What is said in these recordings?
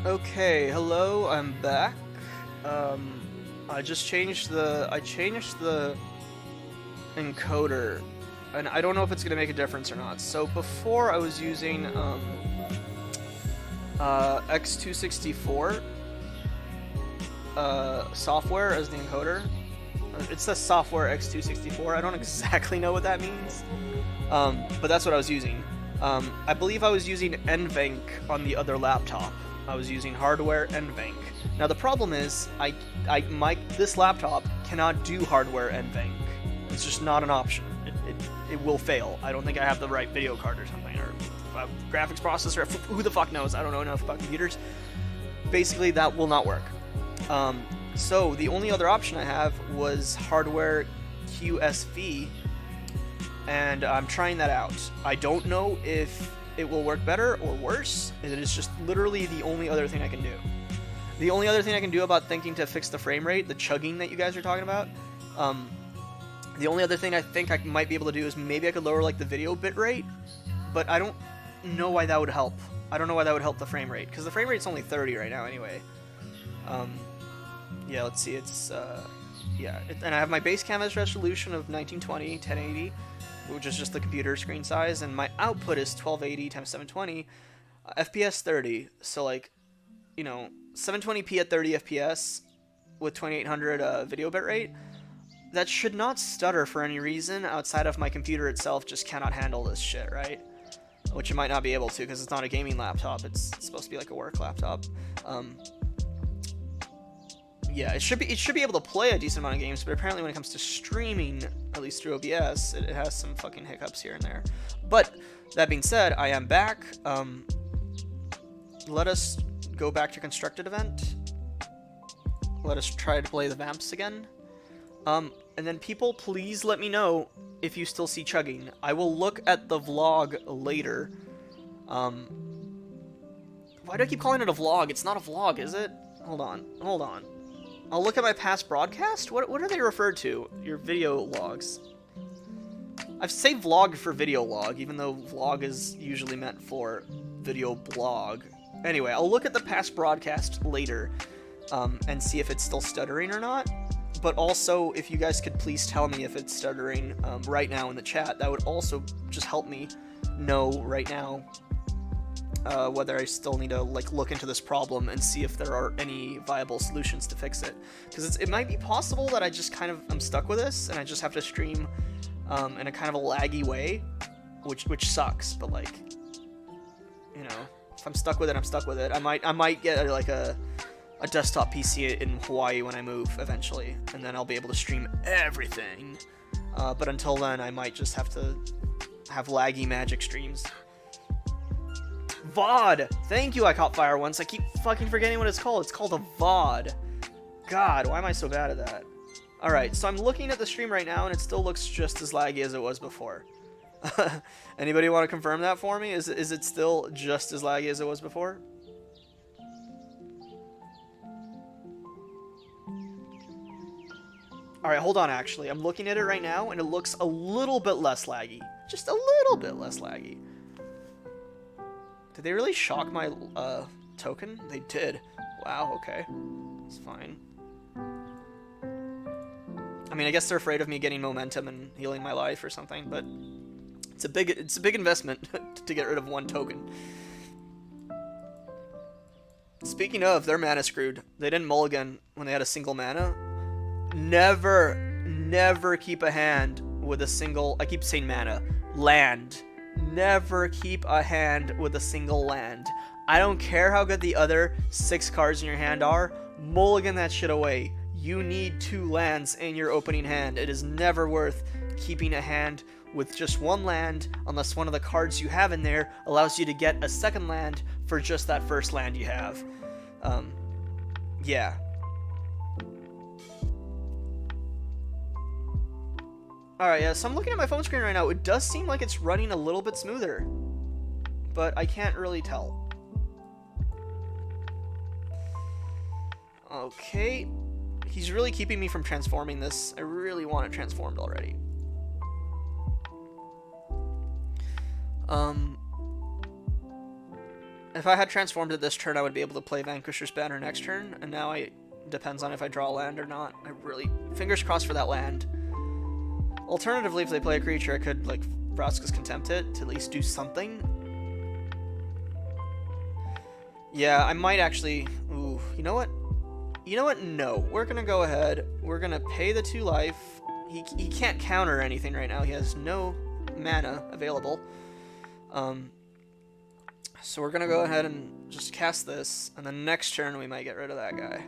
Okay, hello, I'm back. I just changed the encoder, and I don't know if it's gonna make a difference or not. So before I was using X264 software as the encoder. It says software X264. I don't exactly know what that means, but that's what I was using. I believe I was using NVENC on the other laptop. I was using hardware NVENC. Now the problem is, this laptop cannot do hardware NVENC. It's just not an option. It will fail. I don't think I have the right video card or something, or graphics processor. Who the fuck knows? I don't know enough about computers. Basically, that will not work. So the only other option I have was hardware QSV, and I'm trying that out. I don't know if it will work better or worse. It is just literally the only other thing I can do. The only other thing I can do about thinking to fix the frame rate, the chugging that you guys are talking about, the only other thing I think I might be able to do is maybe I could lower like the video bit rate, but I don't know why that would help. I don't know why that would help the frame rate, because the frame rate's only 30 right now anyway. Yeah, let's see, it's, and I have my base canvas resolution of 1920, 1080, which is just the computer screen size, and my output is 1280 times 720, FPS 30, so like, 720p at 30 FPS with 2800 video bitrate, that should not stutter for any reason outside of my computer itself just cannot handle this shit, right? Which it might not be able to because it's not a gaming laptop, it's supposed to be like a work laptop. Yeah, it should be able to play a decent amount of games, but apparently when it comes to streaming, at least through OBS, it has some fucking hiccups here and there. But that being said, I am back. Let us go back to constructed event. Let us try to play the Vamps again. And then people, please let me know if you still see chugging. I will look at the vlog later. Why do I keep calling it a vlog? It's not a vlog, is it? Hold on. I'll look at my past broadcast? What are they referred to? Your video logs. I've saved vlog for video log, even though vlog is usually meant for video blog. Anyway, I'll look at the past broadcast later, and see if it's still stuttering or not. But also, if you guys could please tell me if it's stuttering right now in the chat, that would also just help me know right now whether I still need to look into this problem and see if there are any viable solutions to fix it. Because it might be possible that I just kind of am stuck with this, and I just have to stream in a kind of a laggy way, which sucks. But if I'm stuck with it, I'm stuck with it. I might get a desktop PC in Hawaii when I move eventually, and then I'll be able to stream everything. But until then, I might just have to have laggy magic streams. VOD! Thank you, I caught fire once. I keep fucking forgetting what it's called. It's called a VOD. God, why am I so bad at that? Alright, so I'm looking at the stream right now, and it still looks just as laggy as it was before. Anybody want to confirm that for me? Is it still just as laggy as it was before? Alright, hold on, actually. I'm looking at it right now, and it looks a little bit less laggy. Just a little bit less laggy. Did they really shock my token? They did. Wow, okay. It's fine. I mean, I guess they're afraid of me getting momentum and healing my life or something, but it's a big investment to get rid of one token. Speaking of, they're mana screwed. They didn't mulligan when they had a single mana. Never keep a hand with a single, I keep saying mana, land. Never keep a hand with a single land. I don't care how good the other 6 cards in your hand are, mulligan that shit away. You need 2 lands in your opening hand. It is never worth keeping a hand with just 1 land unless one of the cards you have in there allows you to get a second land for just that first land you have. Yeah. Alright, yeah, so I'm looking at my phone screen right now. It does seem like it's running a little bit smoother, but I can't really tell. Okay. He's really keeping me from transforming this. I really want it transformed already. If I had transformed it this turn, I would be able to play Vanquisher's Banner next turn, and now depends on if I draw a land or not. I really... Fingers crossed for that land. Alternatively, if they play a creature, I could, like, Vraska's Contempt it to at least do something. Yeah, I might actually... Ooh, you know what? You know what? No. We're gonna go ahead. We're gonna pay the 2 life. He can't counter anything right now. He has no mana available. So we're gonna go ahead and just cast this, and then next turn we might get rid of that guy.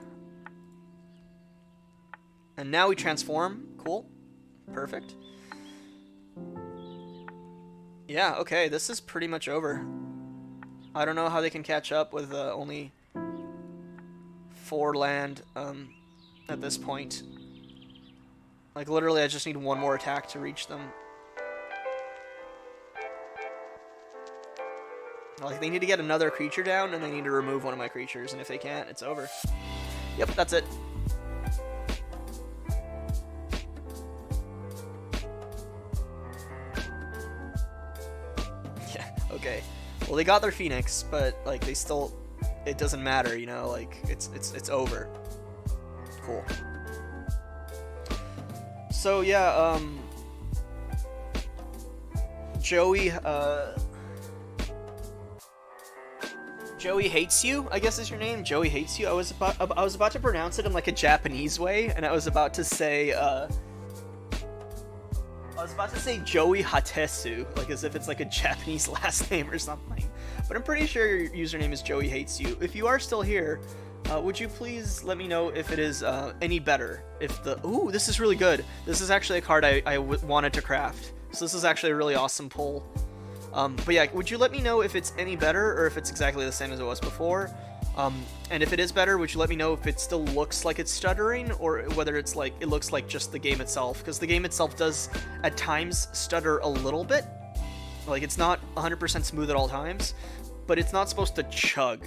And now we transform. Cool. Perfect. Yeah, okay, this is pretty much over. I don't know how they can catch up with only 4 land at this point. Like, literally, I just need 1 more attack to reach them. Like, they need to get another creature down, and they need to remove one of my creatures, and if they can't, it's over. Yep, that's it. Yeah, okay. Well, they got their Phoenix, but, like, they still... It doesn't matter, you know? Like, it's over. Cool. So, yeah, Joey Hates You, I guess is your name. Joey Hates You. I was about to pronounce it in like a Japanese way, and I was about to say Joey Hatesu, like as if it's like a Japanese last name or something. But I'm pretty sure your username is Joey Hates You. If you are still here, would you please let me know if it is any better? If the ooh, this is really good. This is actually a card I wanted to craft. So this is actually a really awesome pull. But yeah, would you let me know if it's any better or if it's exactly the same as it was before? And if it is better, would you let me know if it still looks like it's stuttering or whether it's like it looks like just the game itself? Because the game itself does at times stutter a little bit. Like it's not 100% smooth at all times, but it's not supposed to chug.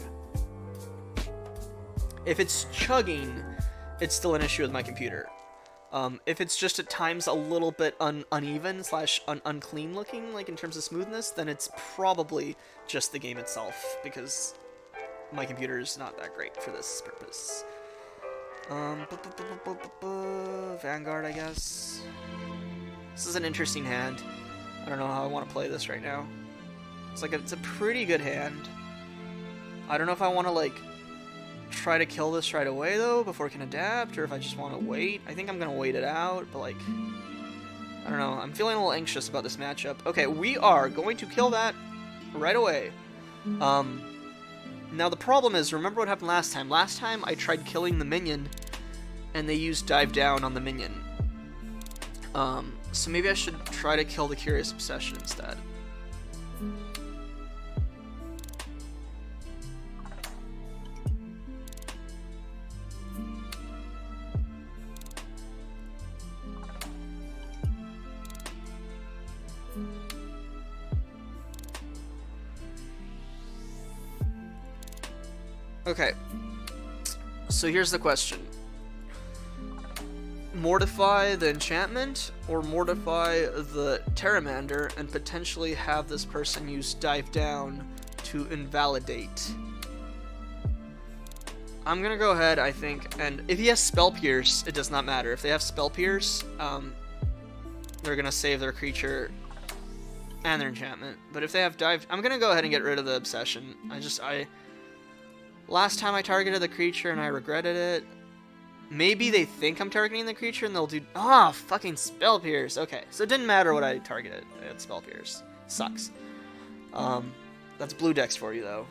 If it's chugging, it's still an issue with my computer. If it's just at times a little bit uneven / unclean looking, like in terms of smoothness, then it's probably just the game itself, because my computer is not that great for this purpose. Vanguard, I guess. This is an interesting hand. I don't know how I want to play this right now. It's a pretty good hand. I don't know if I want to like try to kill this right away though before it can adapt, or if I just want to wait. I think I'm gonna wait it out, but like I don't know, I'm feeling a little anxious about this matchup. Okay, we are going to kill that right away. Now the problem is, remember what happened last time? Last time I tried killing the minion and they used dive down on the minion. So maybe I should try to kill the Curious Obsession instead. Okay, so here's the question. Mortify the enchantment, or mortify the Pteramander and potentially have this person use dive down to invalidate? I'm gonna go ahead, I think, and if he has Spell Pierce, it does not matter. If they have Spell Pierce, they're gonna save their creature and their enchantment. But if they have dive, I'm gonna go ahead and get rid of the obsession. Last time I targeted the creature and I regretted it. Maybe they think I'm targeting the creature and they'll do... Ah, fucking Spell Pierce. Okay, so it didn't matter what I targeted. I had Spell Pierce. Sucks. That's blue decks for you, though.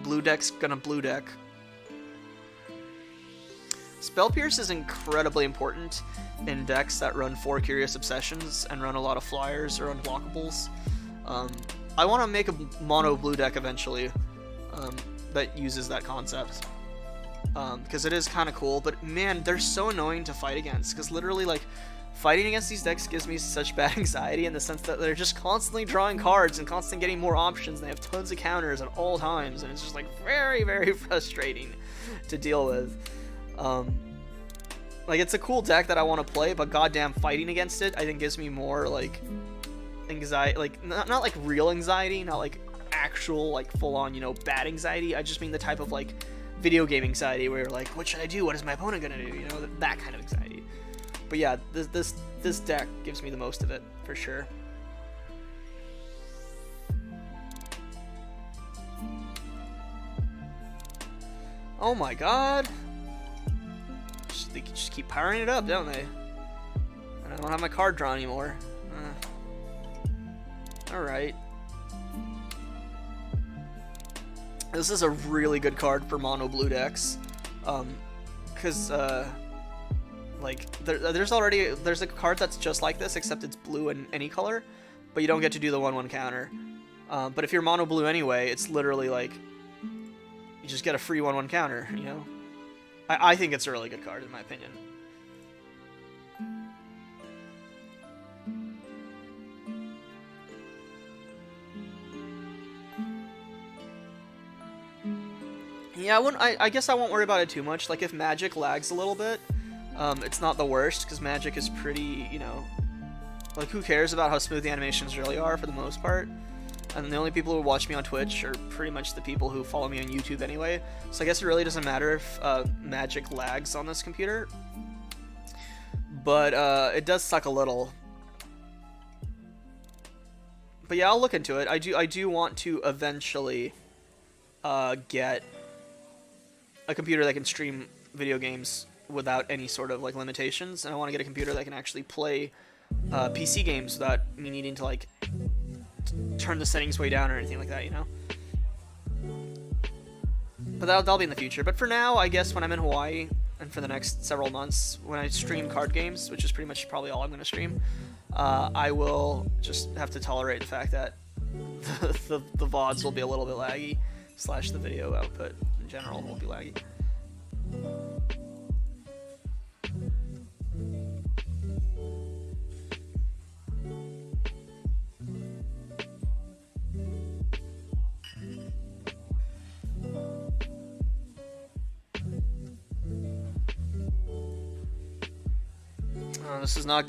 Blue deck's gonna blue deck. Spell Pierce is incredibly important in decks that run 4 Curious Obsessions and run a lot of flyers or unblockables. I want to make a mono blue deck eventually that uses that concept, because it is kind of cool, but man, they're so annoying to fight against, because literally, like, fighting against these decks gives me such bad anxiety in the sense that they're just constantly drawing cards and constantly getting more options, and they have tons of counters at all times, and it's just like very, very frustrating to deal with. Like, it's a cool deck that I want to play, but goddamn, fighting against it I think gives me more like anxiety, like not like real anxiety, not like actual like full-on, you know, bad anxiety. I just mean the type of like video game anxiety where you're like, what should I do? What is my opponent gonna do? You know, that kind of anxiety. But yeah, this deck gives me the most of it for sure. Oh my god! They just keep powering it up, don't they? And I don't have my card drawn anymore. Alright. This is a really good card for mono blue decks. Because, like, there's a card that's just like this, except it's blue in any color, but you don't get to do the 1/1 counter. But if you're mono blue anyway, it's literally like, you just get a free 1/1 counter, you know? I think it's a really good card, in my opinion. Yeah, I guess I won't worry about it too much. Like, if Magic lags a little bit, it's not the worst, because Magic is pretty, you know... Like, who cares about how smooth the animations really are, for the most part? And the only people who watch me on Twitch are pretty much the people who follow me on YouTube anyway. So I guess it really doesn't matter if Magic lags on this computer. But it does suck a little. But yeah, I'll look into it. I do want to eventually get a computer that can stream video games without any sort of like limitations, and I want to get a computer that can actually play PC games without me needing to like turn the settings way down or anything like that, you know? But that'll be in the future. But for now, I guess when I'm in Hawaii, and for the next several months, when I stream card games, which is pretty much probably all I'm going to stream, I will just have to tolerate the fact that the VODs will be a little bit laggy, / the video output in general will be laggy.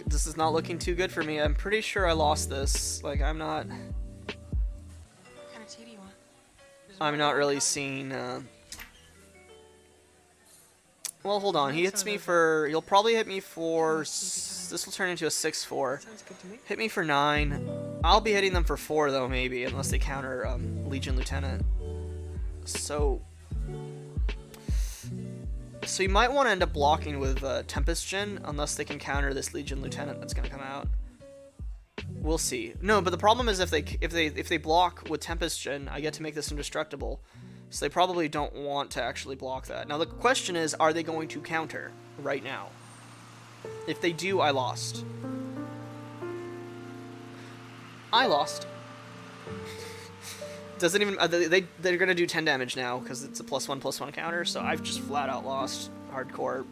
This is not looking too good for me. I'm pretty sure I lost this. Like, I'm not really seeing well, hold on. He hits me for... He'll probably hit me for... This will turn into a 6/4. Hit me for 9. I'll be hitting them for 4 though, maybe, unless they counter Legion Lieutenant. So you might want to end up blocking with Tempest Djinn, unless they can counter this Legion Lieutenant that's going to come out. We'll see. No, but the problem is if they block with Tempest Djinn, I get to make this indestructible. So they probably don't want to actually block that. Now the question is, are they going to counter right now? If they do, I lost. I lost. Doesn't even they're gonna do 10 damage now because it's a +1/+1 counter. So I've just flat out lost hardcore.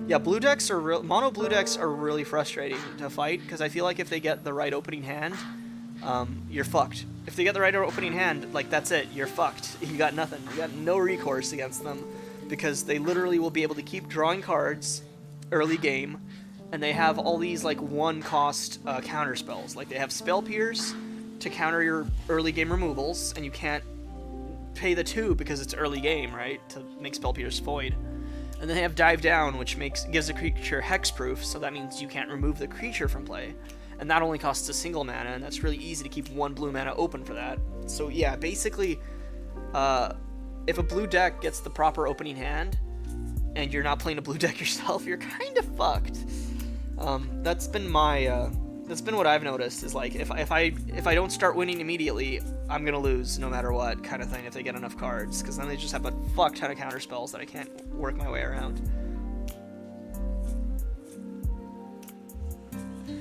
Yeah, blue decks are mono blue decks are really frustrating to fight because I feel like if they get the right opening hand, you're fucked. If they get the right opening hand, like that's it, you're fucked. You got nothing. You got no recourse against them because they literally will be able to keep drawing cards early game, and they have all these like 1-cost counter spells. Like they have Spell Pierce to counter your early game removals, and you can't pay the 2 because it's early game, right? To make Spell Pierce void. And then they have Dive Down, which gives a creature hexproof, so that means you can't remove the creature from play. And that only costs a single mana, and that's really easy to keep 1 blue mana open for that. So yeah, basically, if a blue deck gets the proper opening hand, and you're not playing a blue deck yourself, you're kind of fucked. That's been my that's been what I've noticed, is like if I don't start winning immediately, I'm gonna lose no matter what, kind of thing, if they get enough cards, because then they just have a fuck ton of counter spells that I can't work my way around.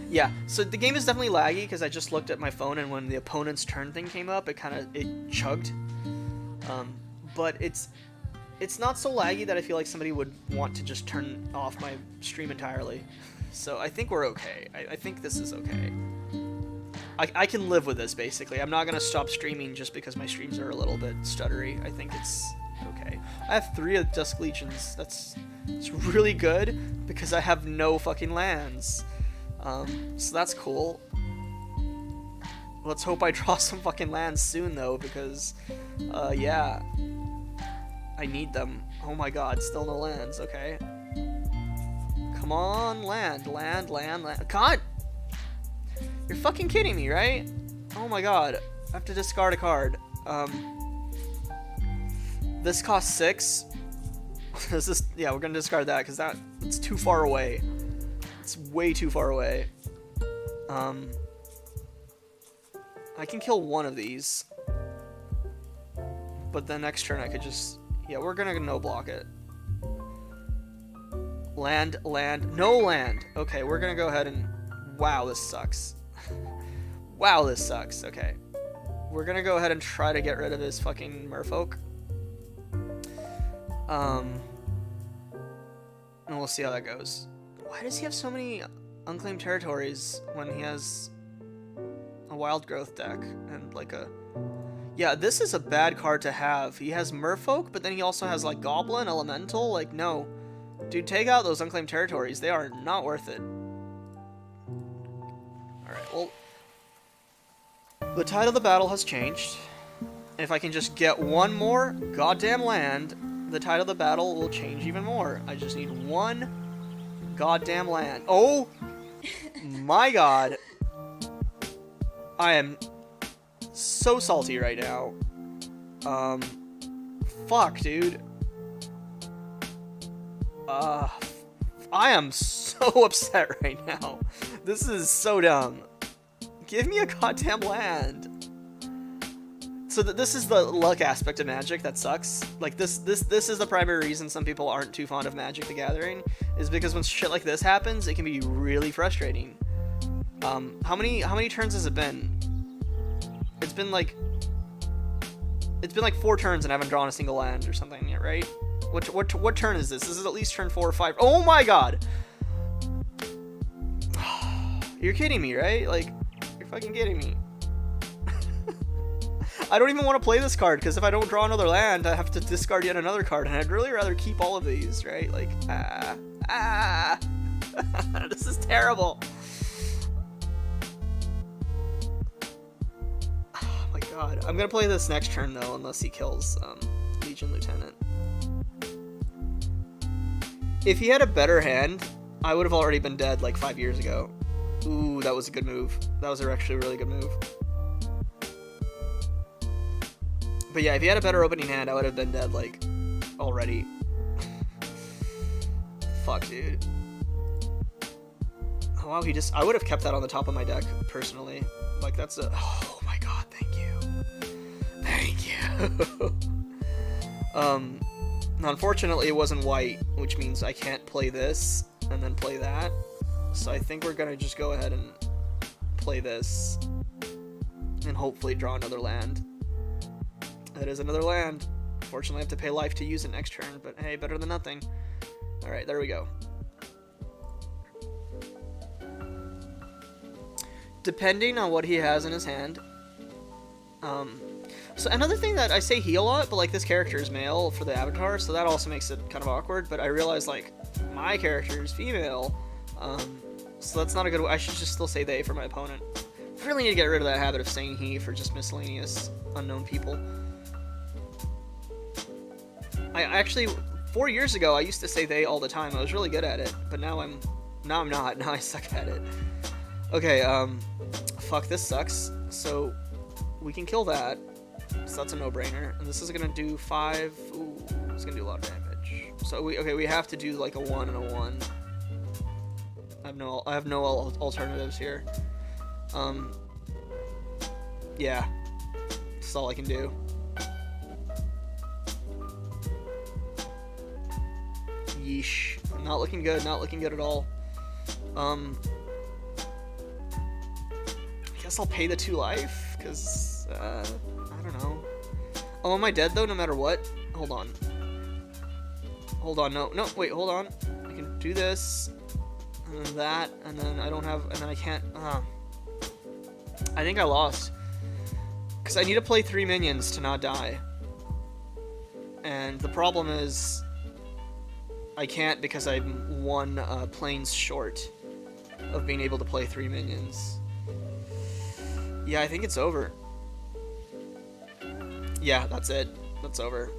Yeah, so the game is definitely laggy because I just looked at my phone, and when the opponent's turn thing came up, it chugged. But it's not so laggy that I feel like somebody would want to just turn off my stream entirely. So I think we're okay. I think this is okay. I can live with this, basically. I'm not going to stop streaming just because my streams are a little bit stuttery. I think it's okay. I have 3 of Dusk Legions. It's really good because I have no fucking lands. So that's cool. Let's hope I draw some fucking lands soon, though, because, yeah. I need them. Oh my god, still no lands, okay. Come on, land. God! You're fucking kidding me, right? Oh my god. I have to discard a card. This costs 6. This is, yeah, we're gonna discard that, because it's too far away. It's way too far away. I can kill one of these. But then next turn I could just... Yeah, we're gonna no-block it. Land. No land! Okay, we're gonna go ahead and... Wow, this sucks. Wow, this sucks. Okay. We're gonna go ahead and try to get rid of his fucking merfolk. And we'll see how that goes. Why does he have so many unclaimed territories when he has a wild growth deck and like a... Yeah, this is a bad card to have. He has merfolk, but then he also has like goblin, elemental. Like, no. Dude, take out those unclaimed territories. They are not worth it. Alright, well... The tide of the battle has changed. If I can just get one more goddamn land, the tide of the battle will change even more. I just need one goddamn land. Oh my god. I am so salty right now. Fuck, dude. I am so upset right now. This is so dumb. Give me a goddamn land. So this is the luck aspect of Magic that sucks. Like this is the primary reason some people aren't too fond of Magic the Gathering, is because when shit like this happens, it can be really frustrating. How many turns has it been? It's been like 4 turns and I haven't drawn a single land or something yet, right? What turn is this? This is at least turn 4 or 5. Oh my god! You're kidding me, right? Like, you're fucking kidding me. I don't even want to play this card, because if I don't draw another land, I have to discard yet another card, and I'd really rather keep all of these, right? Like, this is terrible. Oh my god. I'm gonna play this next turn, though, unless he kills Legion Lieutenant. If he had a better hand, I would have already been dead like 5 years ago. Ooh, that was a good move. That was actually a really good move. But yeah, if he had a better opening hand, I would have been dead, like, already. Fuck, dude. Oh, wow, I would have kept that on the top of my deck, personally. Like, that's a... Oh my god, thank you. Thank you. Unfortunately, it wasn't white, which means I can't play this and then play that. So I think we're gonna just go ahead and play this. And hopefully draw another land. That is another land. Fortunately, I have to pay life to use it next turn, but hey, better than nothing. Alright, there we go. Depending on what he has in his hand. So another thing that I say heal a lot, but like this character is male for the avatar, so that also makes it kind of awkward, but I realize like my character is female, so that's not a good way. I should just still say they for my opponent. I really need to get rid of that habit of saying he for just miscellaneous unknown people. I actually, 4 years ago, I used to say they all the time. I was really good at it, but now I'm not. Now I suck at it. Okay, fuck, this sucks. So we can kill that. So that's a no-brainer. And this is gonna do 5. Ooh, it's gonna do a lot of damage. So we have to do like a 1 and a 1. I have no alternatives here. Yeah, that's all I can do. Yeesh. Not looking good, not looking good at all. I guess I'll pay the 2 life, because, I don't know. Oh, am I dead, though, no matter what? Hold on. Hold on, no, wait, hold on. I can do this, and then that, and then I don't have, and then I can't, I think I lost. Because I need to play 3 minions to not die. And the problem is, I can't because I'm 1 planes short of being able to play 3 minions. Yeah, I think it's over. Yeah, that's it. That's over.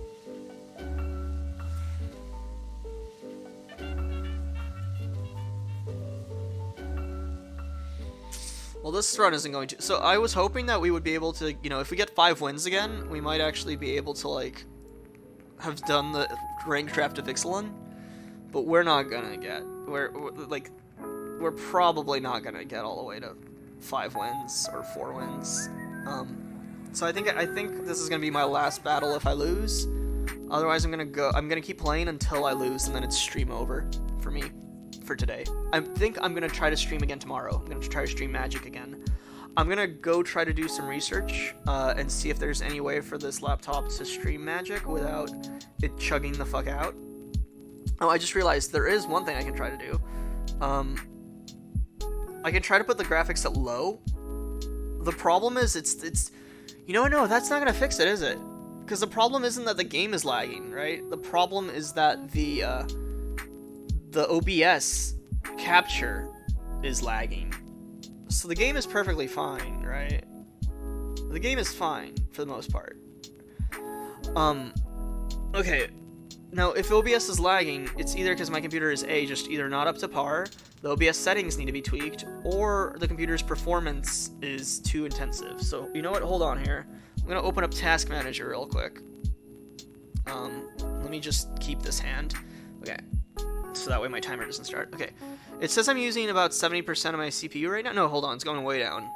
Well, this run isn't going to. So I was hoping that we would be able to, you know, if we get 5 wins again, we might actually be able to, like, have done the rank draft of Ixalan. But we're not gonna get. We're probably not gonna get all the way to 5 wins or 4 wins. So I think this is gonna be my last battle if I lose. Otherwise, I'm gonna keep playing until I lose, and then it's stream over for me for today. I think I'm gonna try to stream again tomorrow. I'm gonna try to stream Magic again. I'm gonna go try to do some research and see if there's any way for this laptop to stream Magic without it chugging the fuck out. Oh, I just realized there is one thing I can try to do. I can try to put the graphics at low. The problem is it's you know what? No, that's not gonna fix it, is it? Because the problem isn't that the game is lagging, right? The problem is that the OBS capture is lagging. So the game is perfectly fine, right? The game is fine for the most part. Okay. Now, if OBS is lagging, it's either because my computer is just either not up to par, the OBS settings need to be tweaked, or the computer's performance is too intensive. So, you know what? Hold on here. I'm going to open up Task Manager real quick. Let me just keep this hand. Okay. So that way my timer doesn't start. Okay. It says I'm using about 70% of my CPU right now. No, hold on. It's going way down.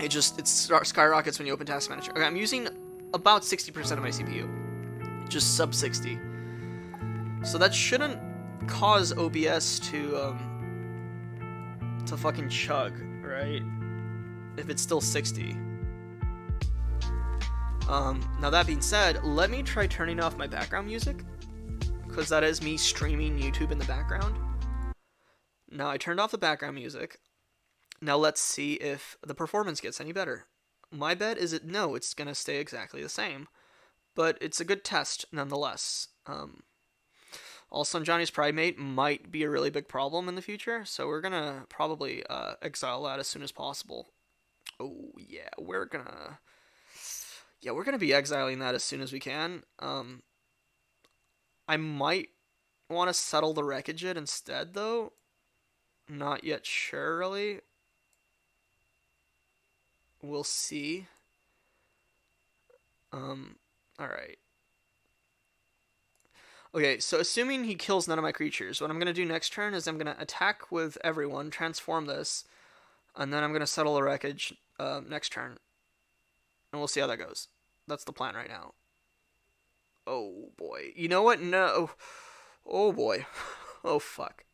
It skyrockets when you open Task Manager. Okay, I'm using about 60% of my CPU. Just sub 60. So that shouldn't cause OBS to fucking chug, right? If it's still 60. Now that being said, let me try turning off my background music, because that is me streaming YouTube in the background. Now I turned off the background music. Now let's see if the performance gets any better. My bet is no, it's gonna stay exactly the same, but it's a good test nonetheless. Also, Johnny's Primate might be a really big problem in the future, so we're gonna probably exile that as soon as possible. Oh yeah, we're gonna be exiling that as soon as we can. I might want to settle the wreckage it instead, though. Not yet sure, really. We'll see. Alright. Okay, so assuming he kills none of my creatures, what I'm going to do next turn is I'm going to attack with everyone, transform this, and then I'm going to settle the wreckage next turn. And we'll see how that goes. That's the plan right now. Oh, boy. You know what? No. Oh, boy. Oh, fuck.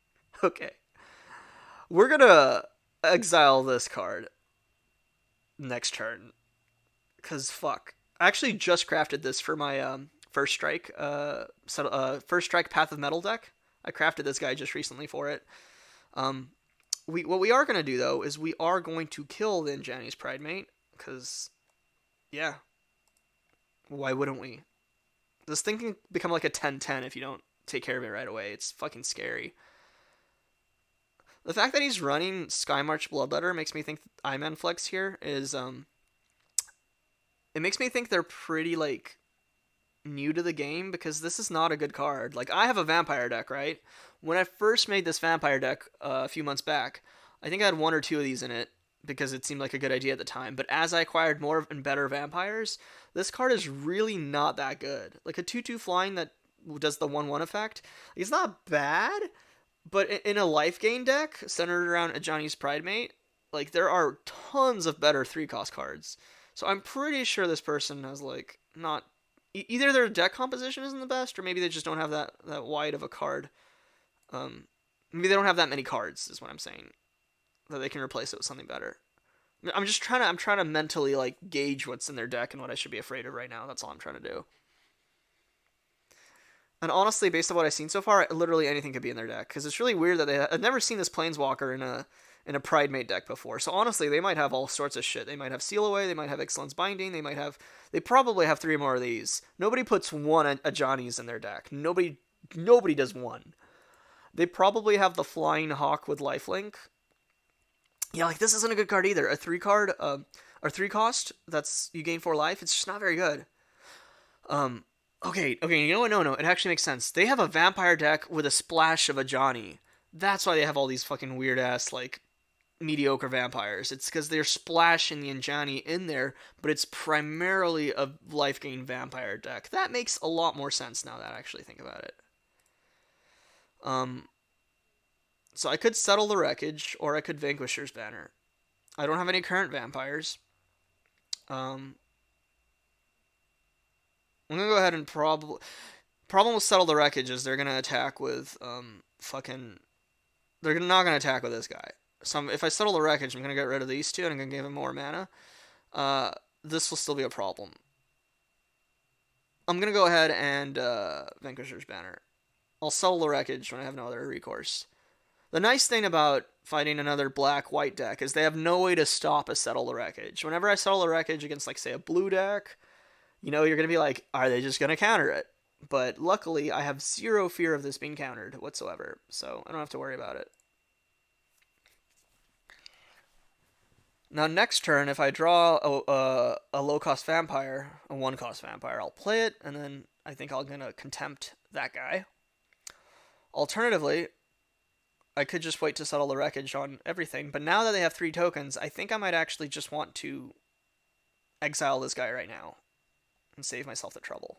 Okay. We're going to exile this card next turn. Because, fuck. I actually just crafted this for my First Strike Path of Metal deck. I crafted this guy just recently for it. What we are going to do, though, is we are going to kill the Johnny's Primate. Because, yeah. Why wouldn't we? This thing can become like a 10-10 if you don't take care of it right away. It's fucking scary. The fact that he's running Skymarch Bloodletter makes me think Iman Flex here is, it makes me think they're pretty, like, new to the game, because this is not a good card. Like, I have a vampire deck, right? When I first made this vampire deck a few months back, I think I had 1 or 2 of these in it, because it seemed like a good idea at the time. But as I acquired more and better vampires, this card is really not that good. Like, a 2/2 flying that does the 1/1 effect, it's not bad, but in a life gain deck centered around a Johnny's Primate, like, there are tons of better 3-cost cards. So I'm pretty sure this person has, like, not... Either their deck composition isn't the best, or maybe they just don't have that wide of a card. Maybe they don't have that many cards, is what I'm saying, that they can replace it with something better. I'm trying to mentally, like, gauge what's in their deck and what I should be afraid of right now. That's all I'm trying to do. And honestly, based on what I've seen so far, literally anything could be in their deck, because it's really weird that I've never seen this Planeswalker in a Pridemate deck before. So honestly, they might have all sorts of shit. They might have Seal Away, they might have Excellence Binding, they probably have 3 more of these. Nobody puts 1 a Johnny's in their deck. Nobody does 1. They probably have the Flying Hawk with Lifelink. Yeah, like, this isn't a good card either. A 3-card, or 3 cost. That's you gain 4 life. It's just not very good. Um, okay. You know what? No. It actually makes sense. They have a vampire deck with a splash of a Johnny. That's why they have all these fucking weird ass like mediocre vampires. It's because they're splashing the Anjani in there, but it's primarily a life gain vampire deck. That makes a lot more sense now that I actually think about it. Um, so I could settle the wreckage, or I could Vanquisher's Banner. I don't have any current vampires. Um, I'm gonna go ahead and probably problem with settle the wreckage is they're gonna attack with fucking they're not gonna attack with this guy. So if I settle the wreckage, I'm gonna get rid of these two and I'm gonna give him more mana. Uh, this will still be a problem. I'm gonna go ahead and Vanquisher's Banner. I'll settle the wreckage when I have no other recourse. The nice thing about fighting another black-white deck is they have no way to stop a settle the wreckage. Whenever I settle the wreckage against, like, say, a blue deck, you know, you're gonna be like, are they just gonna counter it? But luckily, I have zero fear of this being countered whatsoever, so I don't have to worry about it. Now, next turn, if I draw a low-cost vampire, a 1-cost vampire, I'll play it, and then I think I'm going to contempt that guy. Alternatively, I could just wait to settle the wreckage on everything, but now that they have 3 tokens, I think I might actually just want to exile this guy right now and save myself the trouble.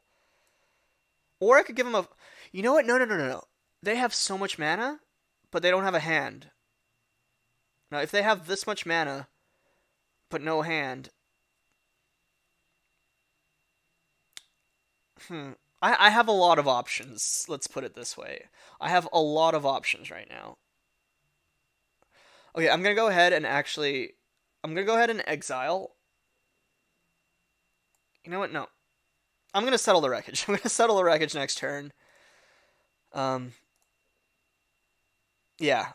Or I could give him a... You know what? No. They have so much mana, but they don't have a hand. Now, if they have this much mana, but no hand... I have a lot of options, let's put it this way. I have a lot of options right now. Okay, I'm going to go ahead and actually... I'm going to go ahead and exile. You know what? No. I'm going to settle the wreckage. I'm going to settle the wreckage next turn. Yeah.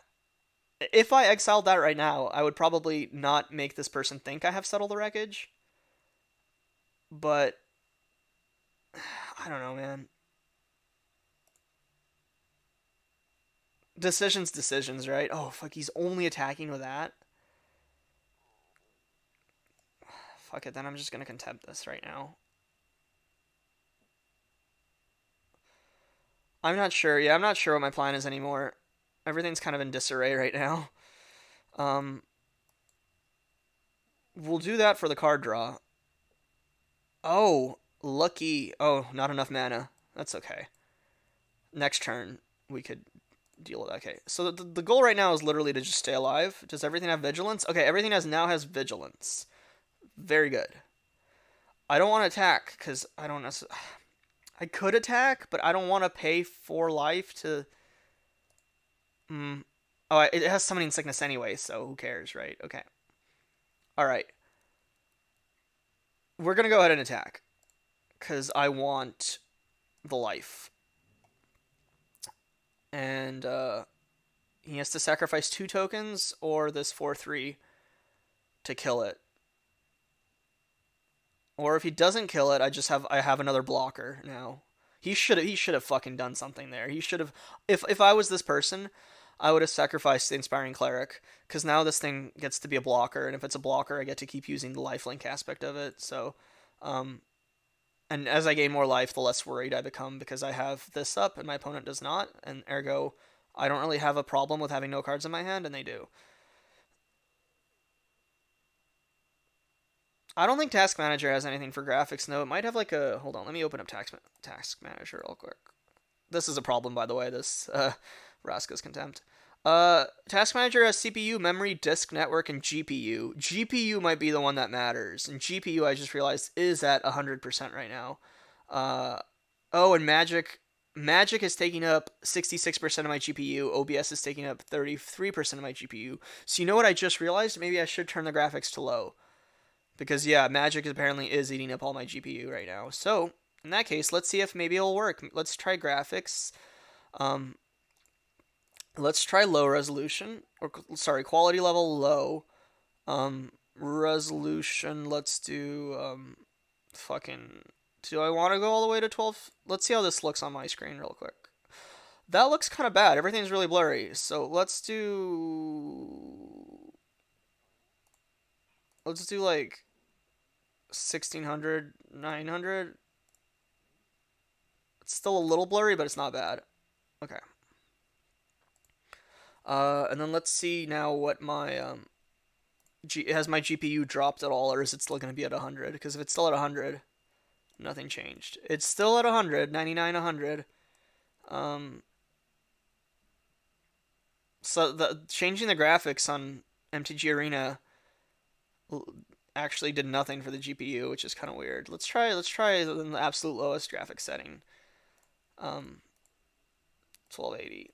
If I exiled that right now, I would probably not make this person think I have settled the wreckage. But... I don't know, man. Decisions, right? Oh, fuck, he's only attacking with that. Fuck it, then I'm just gonna contempt this right now. I'm not sure. Yeah, I'm not sure what my plan is anymore. Everything's kind of in disarray right now. We'll do that for the card draw. Oh, lucky. Oh, not enough mana. That's okay. Next turn, we could deal with that. Okay, so the goal right now is literally to just stay alive. Does everything have vigilance? Okay, everything now has vigilance. Very good. I don't want to attack, because I don't necessarily... I could attack, but I don't want to pay 4 life to... Oh, it has summoning sickness anyway, so who cares, right? Okay. Alright. We're going to go ahead and attack, because I want the life. And he has to sacrifice 2 tokens, or this 4/3 to kill it. Or if he doesn't kill it, I have another blocker now. He should have fucking done something there. He should have... If I was this person, I would have sacrificed the Inspiring Cleric, because now this thing gets to be a blocker, and if it's a blocker, I get to keep using the lifelink aspect of it, so... and as I gain more life, the less worried I become, because I have this up, and my opponent does not, and ergo, I don't really have a problem with having no cards in my hand, and they do. I don't think Task Manager has anything for graphics, no. It might have like a... Hold on, let me open up Task Manager real quick. This is a problem, by the way, this Raska's Contempt. Task Manager has CPU, memory, disk, network, and GPU. GPU might be the one that matters, and GPU, I just realized, is at 100% right now. Oh, and Magic is taking up 66% of my GPU. OBS is taking up 33% of my GPU. So you know what I just realized? Maybe I should turn the graphics to low. Because, yeah, Magic apparently is eating up all my GPU right now. So, in that case, let's see if maybe it'll work. Let's try graphics. Let's try low resolution. Or, sorry, quality level low. Resolution, let's do, do I want to go all the way to 12? Let's see how this looks on my screen real quick. That looks kind of bad. Everything's really blurry. So, let's do, like, 1600, 900. It's still a little blurry, but it's not bad. Okay. And then let's see now what my has my GPU dropped at all, or is it still going to be at 100? Because if it's still at 100, nothing changed. It's still at 100, 99, 100. So changing the graphics on MTG Arena actually did nothing for the GPU, which is kind of weird. Let's try the absolute lowest graphics setting. 1280.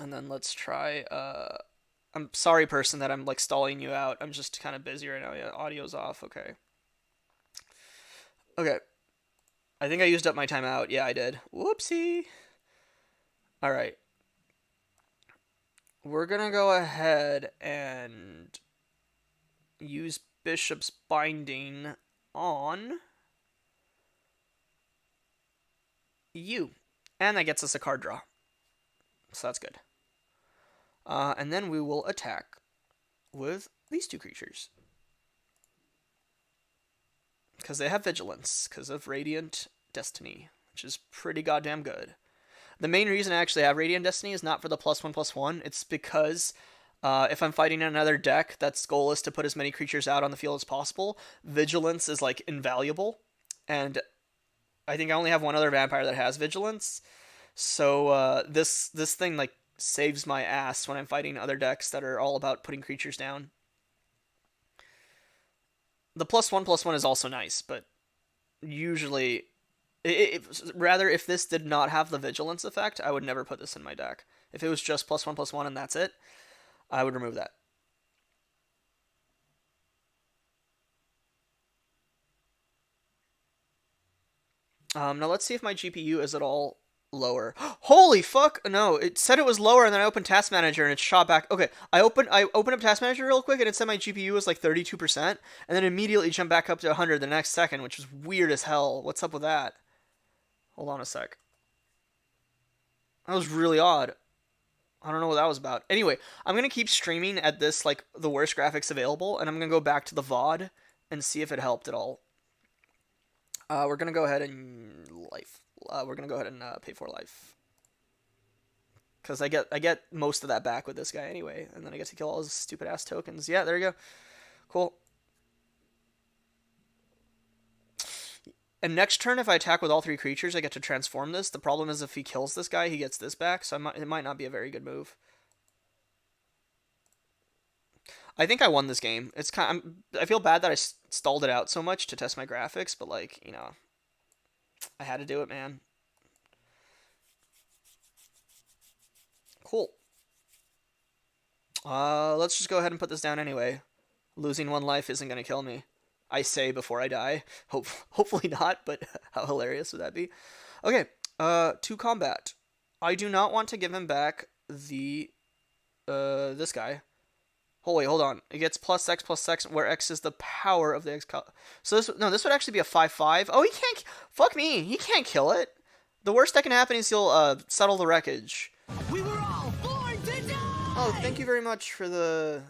And then let's try I'm sorry, person, that I'm like stalling you out. I'm just kind of busy right now. Yeah, audio's off. Okay. Okay. I think I used up my timeout. Yeah, I did. Whoopsie. All right. We're going to go ahead and use Bishop's Binding on you. And that gets us a card draw. So that's good. And then we will attack with these two creatures. Because they have Vigilance, because of Radiant Destiny, which is pretty goddamn good. The main reason I actually have Radiant Destiny is not for the +1/+1. It's because if I'm fighting another deck that's goal is to put as many creatures out on the field as possible, Vigilance is like invaluable. And I think I only have one other vampire that has Vigilance. So this thing like saves my ass when I'm fighting other decks that are all about putting creatures down. The +1/+1 is also nice, but usually, rather if this did not have the Vigilance effect, I would never put this in my deck. If it was just +1/+1 and that's it, I would remove that. Now let's see if my GPU is at all lower. Holy fuck! No, it said it was lower, and then I opened Task Manager, and it shot back. Okay, I opened up Task Manager real quick, and it said my GPU was like 32%, and then immediately jumped back up to 100 the next second, which was weird as hell. What's up with that? Hold on a sec. That was really odd. I don't know what that was about. Anyway, I'm gonna keep streaming at this like the worst graphics available, and I'm gonna go back to the VOD and see if it helped at all. We're gonna go ahead and pay for life, because I get most of that back with this guy anyway, and then I get to kill all his stupid ass tokens. Yeah, there you go. Cool. And next turn, if I attack with all three creatures, I get to transform this. The problem is if he kills this guy, he gets this back, so it might not be a very good move. I think I won this game. I feel bad that I stalled it out so much to test my graphics, but like, you know, I had to do it, man. Cool. Let's just go ahead and put this down anyway. Losing one life isn't gonna kill me. I say before I die. Hopefully not, but how hilarious would that be? Okay, to combat. I do not want to give him back this guy. Oh, wait, hold on. It gets +X, where X is the power of the X. So this would actually be a 5/5. Oh, he can't. Fuck me. He can't kill it. The worst that can happen is he'll settle the wreckage. We were all born to die. Oh, thank you very much for the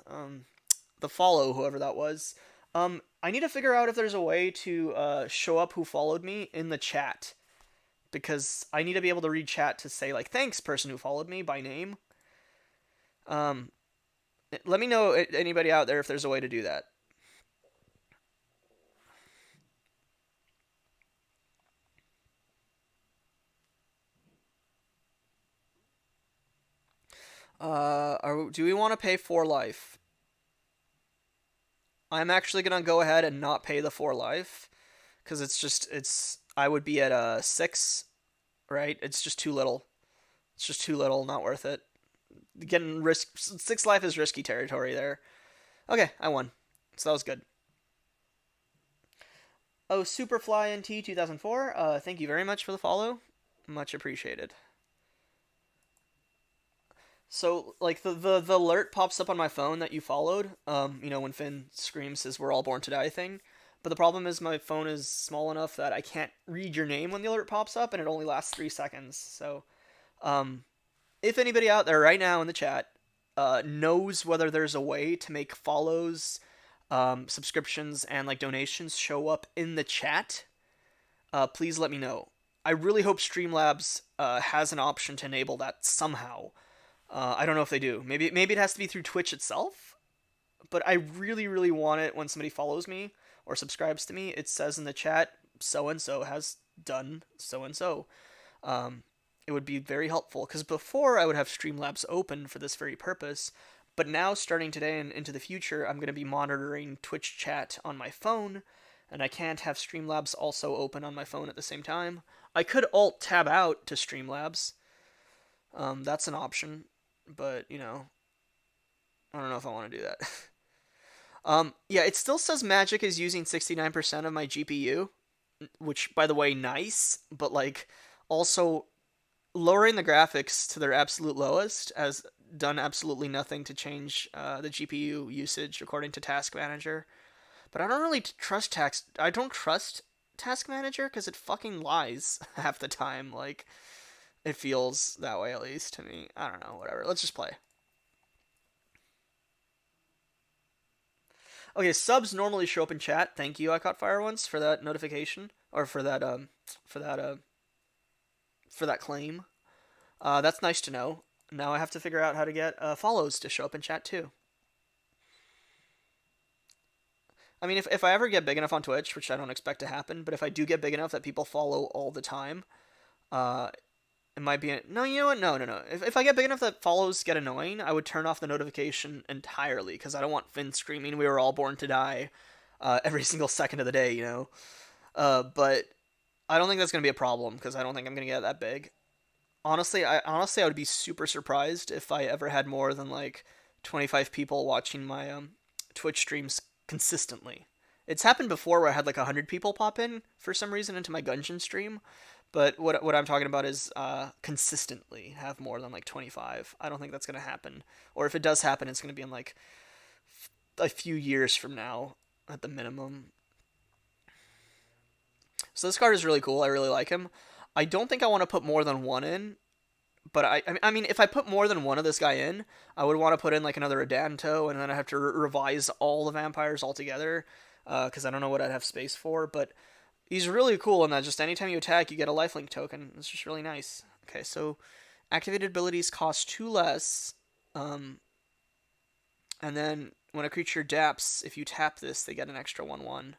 follow, whoever that was. I need to figure out if there's a way to show up who followed me in the chat, because I need to be able to read chat to say like, thanks, person who followed me by name. Let me know, anybody out there, if there's a way to do that. Do we want to pay 4 life? I'm actually gonna go ahead and not pay the 4 life, because I would be at 6, right? It's just too little. It's just too little, not worth it. Getting 6 life is risky territory there. Okay, I won. So that was good. Oh, Superfly NT 2004, thank you very much for the follow. Much appreciated. So, like, the alert pops up on my phone that you followed, you know, when Finn screams his "We're all born to die" thing. But the problem is my phone is small enough that I can't read your name when the alert pops up, and it only lasts 3 seconds. So, if anybody out there right now in the chat knows whether there's a way to make follows subscriptions and like donations show up in the chat, please let me know. I really hope Streamlabs has an option to enable that somehow. I don't know if they do. Maybe it has to be through Twitch itself, but I really really want it when somebody follows me or subscribes to me. It says in the chat, so and so has done so and so. It would be very helpful because before I would have Streamlabs open for this very purpose, but now starting today and into the future, I'm going to be monitoring Twitch chat on my phone, and I can't have Streamlabs also open on my phone at the same time. I could Alt tab out to Streamlabs. That's an option, but you know, I don't know if I want to do that. Yeah, it still says Magic is using 69% of my GPU, which, by the way, nice, but like also lowering the graphics to their absolute lowest has done absolutely nothing to change the GPU usage according to Task Manager. But I don't really trust I don't trust Task Manager because it fucking lies half the time. Like it feels that way at least to me. I don't know. Whatever. Let's just play. Okay, subs normally show up in chat. Thank you, I Caught Fire once for that notification or for that for that for that claim. That's nice to know. Now I have to figure out how to get follows to show up in chat too. I mean, if I ever get big enough on Twitch, which I don't expect to happen, but if I do get big enough that people follow all the time, uh, it might be... No, you know what? No. If I get big enough that follows get annoying, I would turn off the notification entirely, because I don't want Finn screaming, "We were all born to die," every single second of the day, you know? But I don't think that's going to be a problem, because I don't think I'm going to get that big. Honestly, I would be super surprised if I ever had more than, like, 25 people watching my Twitch streams consistently. It's happened before where I had like 100 people pop in for some reason into my Gungeon stream, but what I'm talking about is consistently have more than like 25. I don't think that's going to happen. Or if it does happen, it's going to be in like a few years from now at the minimum. So this card is really cool. I really like him. I don't think I want to put more than one in, but I mean, if I put more than one of this guy in, I would want to put in like another Adanto, and then I have to revise all the vampires altogether, because I don't know what I'd have space for. But he's really cool in that just anytime you attack, you get a lifelink token. It's just really nice. Okay, so activated abilities cost 2 less, and then when a creature daps, if you tap this, they get an extra 1/1.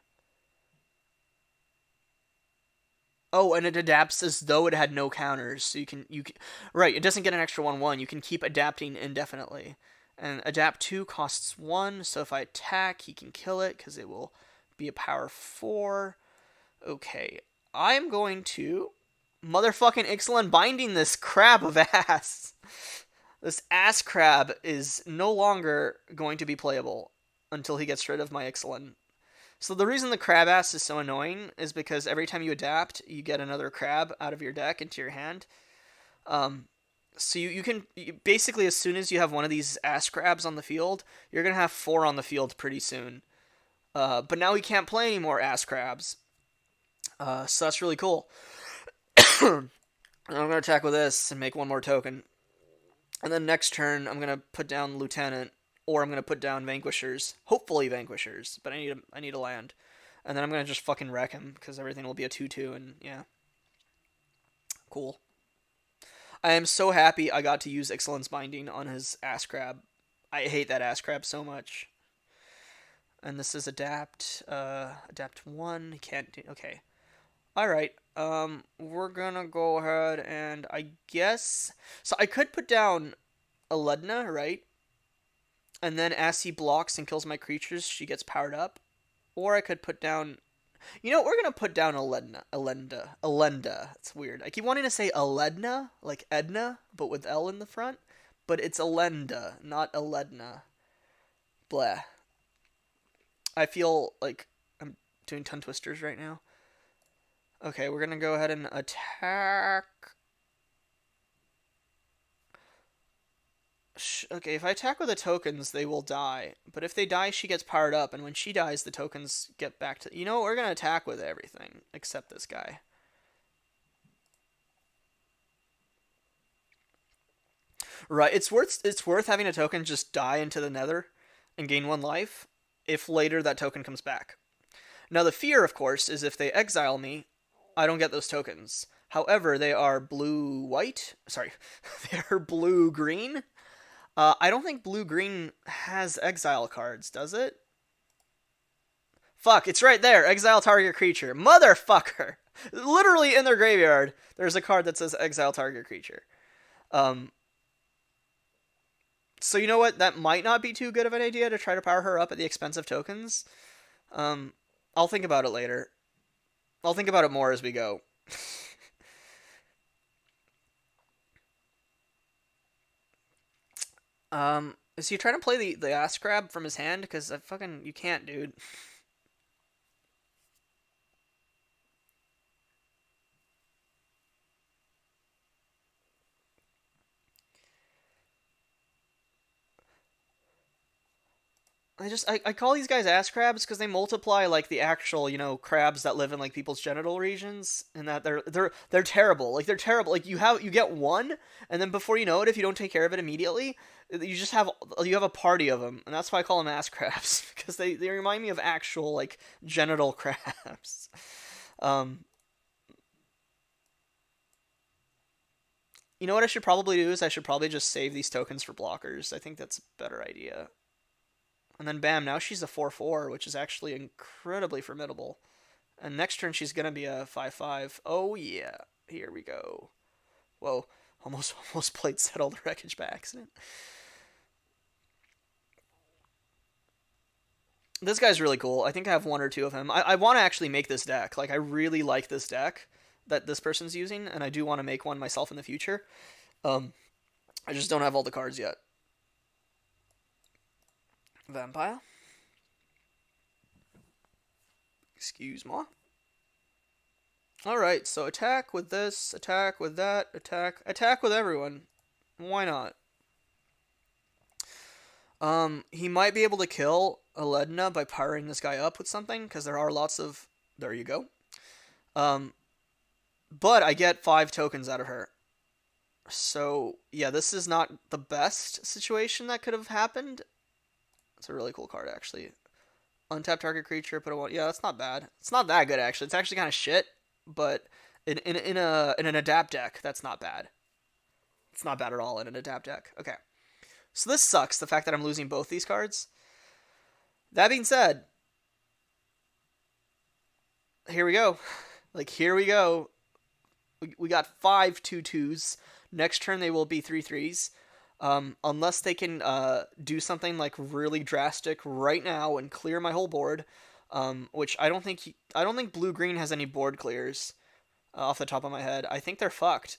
Oh, and it adapts as though it had no counters, so you can right. It doesn't get an extra 1/1. You can keep adapting indefinitely, and adapt 2 costs 1. So if I attack, he can kill it because it will be a power 4. Okay, I am going to motherfucking Ixalan binding this crab of ass. This ass crab is no longer going to be playable until he gets rid of my Ixalan. So the reason the crab ass is so annoying is because every time you adapt, you get another crab out of your deck into your hand. So you can basically, as soon as you have one of these ass crabs on the field, you're gonna have 4 on the field pretty soon. But now we can't play any more ass crabs. So that's really cool. And I'm gonna attack with this and make 1 more token. And then next turn, I'm gonna put down Lieutenant. Or I'm going to put down Vanquishers. Hopefully Vanquishers. But I need a land. And then I'm going to just fucking wreck him. Because everything will be a 2/2. And yeah. Cool. I am so happy I got to use Ixalan's Binding on his ass crab. I hate that ass crab so much. And this is Adapt. Adapt 1. Can't do... Okay. Alright. We're going to go ahead and I guess... So I could put down Aledna, right? And then as he blocks and kills my creatures, she gets powered up. Or I could put down... You know, we're going to put down Elenda. It's weird. I keep wanting to say Aledna, like Edna, but with L in the front. But it's Elenda, not Aledna. Blah. I feel like I'm doing tongue twisters right now. Okay, we're going to go ahead and attack... Okay, if I attack with the tokens, they will die. But if they die, she gets powered up. And when she dies, the tokens get back to... You know, we're going to attack with everything. Except this guy. Right, it's worth having a token just die into the nether and gain 1 life. if later that token comes back. Now the fear, of course, is if they exile me, I don't get those tokens. However, they are blue-white. Sorry, they are blue-green. I don't think blue-green has exile cards, does it? Fuck, it's right there. Exile target creature. Motherfucker. Literally in their graveyard, there's a card that says exile target creature. So you know what? That might not be too good of an idea to try to power her up at the expense of tokens. I'll think about it later. I'll think about it more as we go. Is he trying to play the ass grab from his hand? Because you can't, dude. I call these guys ass crabs because they multiply like the actual, crabs that live in like people's genital regions, and that they're terrible. Like they're terrible. Like you get one, and then before you know it, if you don't take care of it immediately, you have a party of them, and that's why I call them ass crabs because they remind me of actual like genital crabs. You know what I should probably do is I should probably just save these tokens for blockers. I think that's a better idea. And then bam, now she's a 4/4, which is actually incredibly formidable. And next turn she's gonna be a 5/5. Oh yeah, here we go. Whoa, almost played Settle the Wreckage by accident. This guy's really cool. I think I have one or two of him. I want to actually make this deck. Like I really like this deck that this person's using, and I do want to make one myself in the future. I just don't have all the cards yet. Vampire. Excuse me. Alright, so attack with this, attack with that, attack with everyone. Why not? He might be able to kill Aledna by powering this guy up with something, because there are lots of... There you go. But I get 5 tokens out of her. So, yeah, this is not the best situation that could have happened. It's a really cool card, actually. Untap target creature, put a 1. Yeah, that's not bad. It's not that good, actually. It's actually kind of shit, but in an adapt deck, that's not bad. It's not bad at all in an adapt deck. Okay. So this sucks, the fact that I'm losing both these cards. That being said, here we go. Like, here we go. We got 5 2/2s. Next turn they will be 3/3s. Unless they can do something like really drastic right now and clear my whole board, which I don't think blue-green has any board clears off the top of my head. I think they're fucked.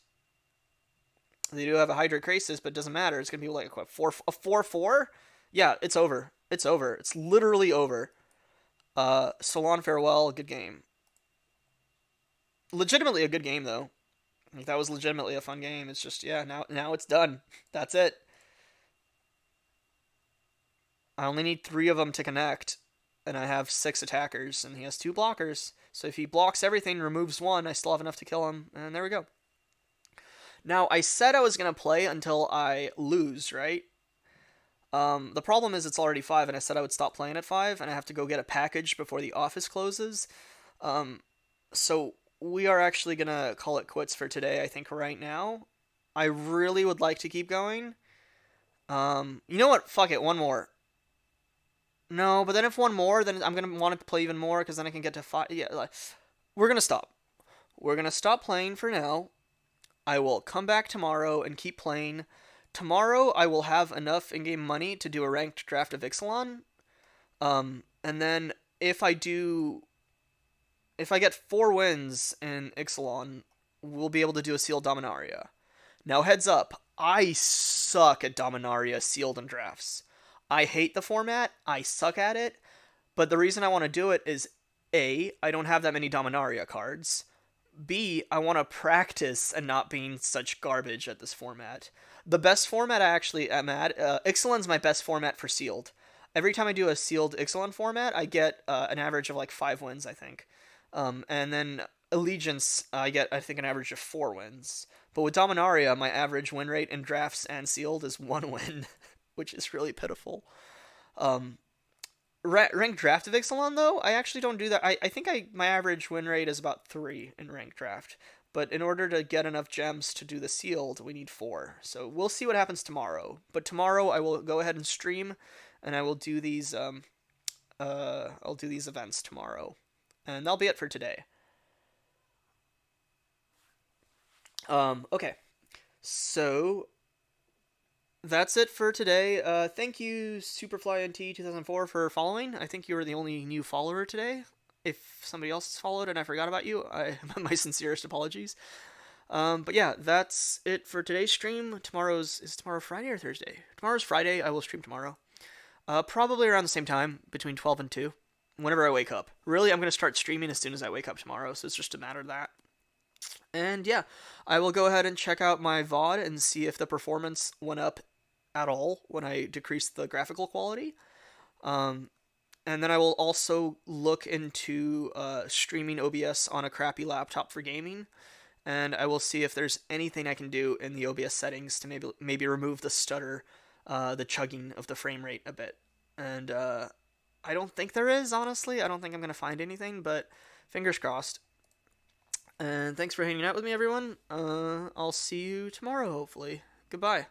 They do have a Hydra Krasis, but it doesn't matter. It's gonna be like a 4/4. Yeah, it's over. It's over. It's literally over. So long, farewell. Good game. Legitimately a good game though. Like, that was legitimately a fun game. It's just, yeah, now it's done. That's it. I only need 3 of them to connect, and I have 6 attackers, and he has 2 blockers. So if he blocks everything, removes 1, I still have enough to kill him, and there we go. Now, I said I was going to play until I lose, right? The problem is it's already 5, and I said I would stop playing at 5, and I have to go get a package before the office closes. So we are actually going to call it quits for today, I think, right now. I really would like to keep going. You know what? Fuck it, one more. No, but then if one more, then I'm going to want to play even more, because then I can get to 5. Yeah, we're going to stop. We're going to stop playing for now. I will come back tomorrow and keep playing. Tomorrow, I will have enough in-game money to do a ranked draft of Ixalan. And then if I get 4 wins in Ixalan, we'll be able to do a sealed Dominaria. Now, heads up, I suck at Dominaria sealed in drafts. I hate the format, I suck at it, but the reason I want to do it is A, I don't have that many Dominaria cards. B, I want to practice and not being such garbage at this format. The best format I actually am at, Ixalan's my best format for sealed. Every time I do a sealed Ixalan format, I get an average of like 5 wins, I think. And then Allegiance, I get, I think, an average of 4 wins. But with Dominaria, my average win rate in drafts and sealed is 1 win, which is really pitiful. Ranked draft of Ixalan though, I actually don't do that. I think my average win rate is about 3 in ranked draft. But in order to get enough gems to do the sealed, we need 4. So we'll see what happens tomorrow. But tomorrow I will go ahead and stream, and I will do these I'll do these events tomorrow, and that'll be it for today. Okay, so that's it for today. Thank you, SuperflyNT2004, for following. I think you were the only new follower today. If somebody else followed and I forgot about you, my sincerest apologies. But yeah, that's it for today's stream. Is tomorrow Friday or Thursday? Tomorrow's Friday. I will stream tomorrow. Probably around the same time, between 12 and 2, whenever I wake up. Really, I'm going to start streaming as soon as I wake up tomorrow, so it's just a matter of that. And yeah, I will go ahead and check out my VOD and see if the performance went up at all when I decreased the graphical quality. And then I will also look into streaming OBS on a crappy laptop for gaming. And I will see if there's anything I can do in the OBS settings to maybe remove the stutter, the chugging of the frame rate a bit. And I don't think there is, honestly. I don't think I'm going to find anything, but fingers crossed. And thanks for hanging out with me, everyone. I'll see you tomorrow, hopefully. Goodbye.